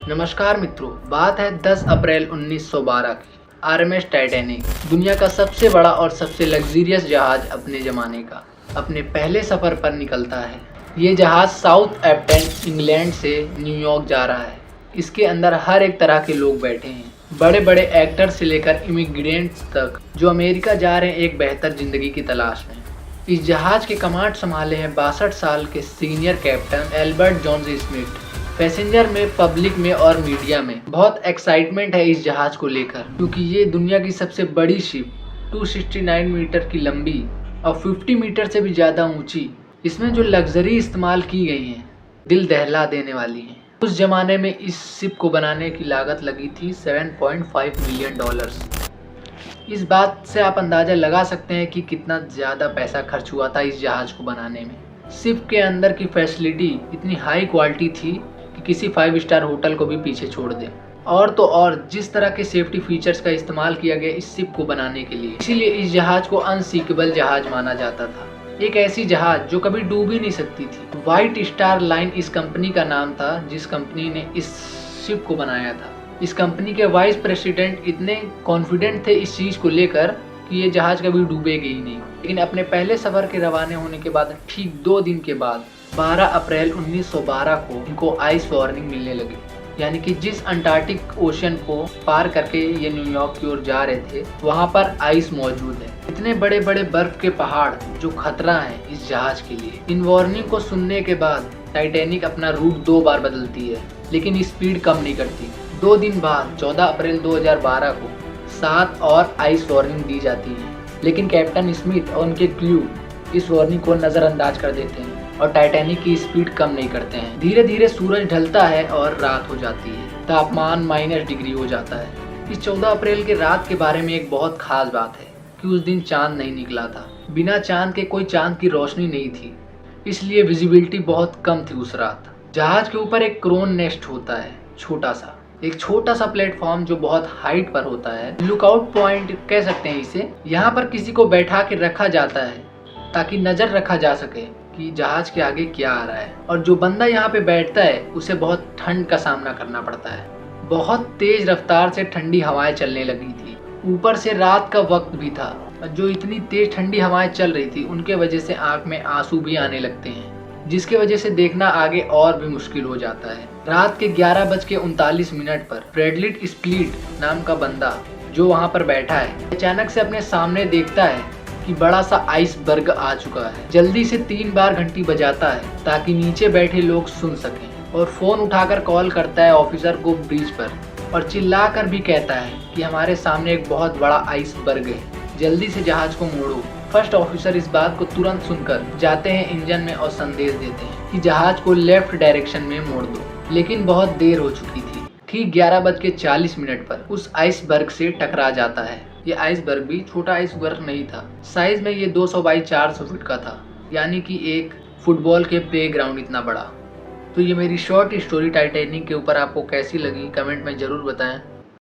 नमस्कार मित्रों, बात है 10 अप्रैल 1912 की। आरएमएस टाइटैनिक दुनिया का सबसे बड़ा और सबसे लग्जरियस जहाज अपने ज़माने का अपने पहले सफ़र पर निकलता है। ये जहाज साउथहैम्पटन इंग्लैंड से न्यूयॉर्क जा रहा है। इसके अंदर हर एक तरह के लोग बैठे हैं, बड़े बड़े एक्टर से लेकर इमिग्रेंट्स तक जो अमेरिका जा रहे हैं एक बेहतर ज़िंदगी की तलाश में। इस जहाज के कमांड संभाले हैं 62 साल के senior captain Albert Johns Smith. Passenger में, पब्लिक में और मीडिया में बहुत एक्साइटमेंट है इस जहाज़ को लेकर, क्योंकि ये दुनिया की सबसे बड़ी शिप 269 मीटर की लंबी और 50 मीटर से भी ज़्यादा ऊंची। इसमें जो लग्जरी इस्तेमाल की गई हैं दिल दहला देने वाली हैं। उस जमाने में इस शिप को बनाने की लागत लगी थी $7.5 मिलियन। इस बात से आप अंदाज़ा लगा सकते हैं कि कितना ज़्यादा पैसा खर्च हुआ था इस जहाज़ को बनाने में। शिप के अंदर की फैसिलिटी इतनी हाई क्वालिटी थी कि किसी 5 स्टार होटल को भी पीछे छोड़ दे। और तो और जिस तरह के सेफ्टी फीचर्स का इस्तेमाल किया गया इस शिप को बनाने के लिए, इसीलिए इस जहाज को अनसिंकेबल जहाज माना जाता था। एक ऐसी जहाज जो कभी डूब ही नहीं सकती थी। व्हाइट स्टार लाइन इस कंपनी का नाम था जिस कंपनी ने इस शिप को बनाया था। इस कंपनी के वाइस प्रेसिडेंट इतने कॉन्फिडेंट थे इस चीज़ को लेकर कि ये जहाज कभी डूबेगी ही नहीं। लेकिन अपने पहले सफ़र के रवाना होने के बाद ठीक 2 दिन के बाद 12 अप्रैल 1912 को इनको आइस वार्निंग मिलने लगी। यानी कि जिस अंटार्कटिक ओशन को पार करके ये न्यूयॉर्क की ओर जा रहे थे वहाँ पर आइस मौजूद है। इतने बड़े बड़े बर्फ के पहाड़ जो खतरा है इस जहाज के लिए। इन वार्निंग को सुनने के बाद टाइटैनिक अपना रूट 2 बार बदलती है, लेकिन स्पीड कम नहीं करती। 2 दिन बाद 14 अप्रैल 2012 को 7 और आइस वार्निंग दी जाती है, लेकिन कैप्टन स्मिथ और उनके क्रू इस वार्निंग को नज़रअंदाज कर देते हैं और टाइटैनिक की स्पीड कम नहीं करते हैं। धीरे धीरे सूरज ढलता है और रात हो जाती है। तापमान -डिग्री हो जाता है। इस 14 अप्रैल के रात के बारे में एक बहुत खास बात है कि उस दिन चांद नहीं निकला था। बिना चांद के कोई चांद की रोशनी नहीं थी, इसलिए विजिबिलिटी बहुत कम थी उस रात। जहाज के ऊपर एक क्रोन नेस्ट होता है, एक छोटा सा प्लेटफॉर्म जो बहुत हाइट पर होता है। लुकआउट पॉइंट कह सकते हैं इसे। यहाँ पर किसी को बैठा के रखा जाता है ताकि नज़र रखा जा सके कि जहाज के आगे क्या आ रहा है। और जो बंदा यहाँ पे बैठता है उसे बहुत ठंड का सामना करना पड़ता है। बहुत तेज रफ्तार से ठंडी हवाएं चलने लगी थी। ऊपर से रात का वक्त भी था। जो इतनी तेज ठंडी हवाएं चल रही थी उनके वजह से आंख में आंसू भी आने लगते हैं, जिसके वजह से देखना आगे और भी मुश्किल हो जाता है। रात के 11:39 पर फ्रेडरिक स्प्लीट नाम का बंदा जो वहाँ पर बैठा है अचानक से अपने सामने देखता है कि बड़ा सा आइसबर्ग आ चुका है। जल्दी से 3 बार घंटी बजाता है ताकि नीचे बैठे लोग सुन सकें, और फोन उठाकर कॉल करता है ऑफिसर को ब्रिज पर और चिल्लाकर भी कहता है कि हमारे सामने एक बहुत बड़ा आइसबर्ग है, जल्दी से जहाज को मोड़ो। फर्स्ट ऑफिसर इस बात को तुरंत सुनकर जाते हैं इंजन में और संदेश देते हैं कि जहाज को लेफ्ट डायरेक्शन में मोड़ दो। लेकिन बहुत देर हो चुकी थी। ठीक 11:40 पर उस आइसबर्ग से टकरा जाता है। ये आइसबर्ग भी छोटा आइसबर्ग नहीं था। साइज में ये 200 बाई 400 फीट का था, यानी कि एक फुटबॉल के प्लेग्राउंड इतना बड़ा। तो ये मेरी शॉर्ट स्टोरी टाइटैनिक के ऊपर आपको कैसी लगी कमेंट में ज़रूर बताएं।